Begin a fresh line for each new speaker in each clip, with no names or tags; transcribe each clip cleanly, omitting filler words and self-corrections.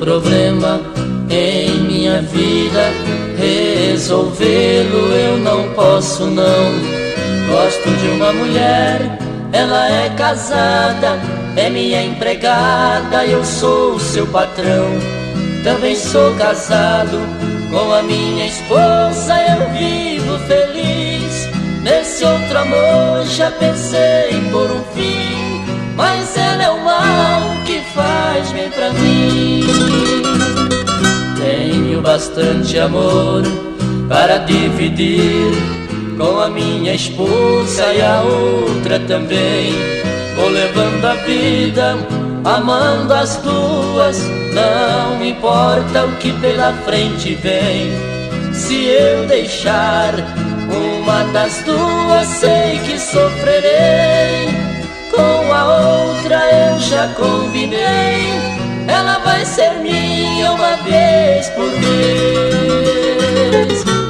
problema em minha vida, resolvê-lo eu não posso não. Gosto de uma mulher, ela é casada, é minha empregada, eu sou o seu patrão. Também sou casado com a minha esposa, eu vivo feliz. Nesse outro amor já pensei por um fim, mas ela é o mal que faz bem pra mim. Tenho bastante amor para dividir com a minha esposa e a outra também. Vou levando a vida, amando as duas, não importa o que pela frente vem. Se eu deixar uma das duas, sei que sofrerei. Com a outra eu já combinei, ela vai ser minha uma vez por mês.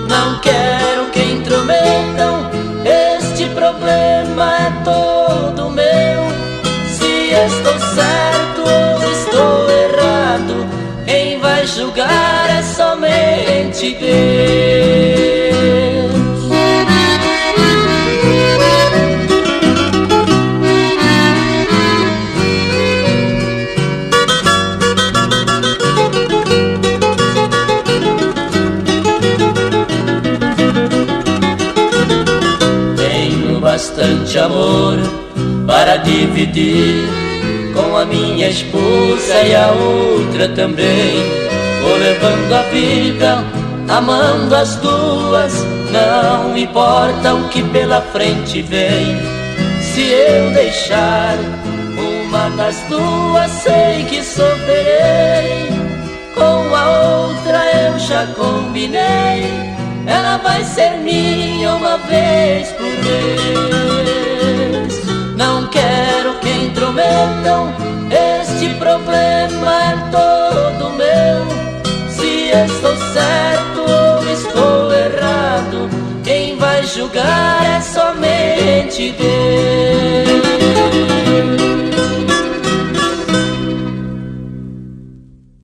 Não quero que intrometam, este problema é todo meu. Se estou certo ou estou errado, quem vai julgar é somente Deus. Bastante amor para dividir com a minha esposa e a outra também. Vou levando a vida, amando as duas, não importa o que pela frente vem. Se eu deixar uma das duas, sei que sofrerei. Com a outra eu já combinei, ela vai ser minha uma vez por mês. Não quero que intrometam, este problema é todo meu. Se estou certo ou estou errado, quem vai julgar é somente Deus.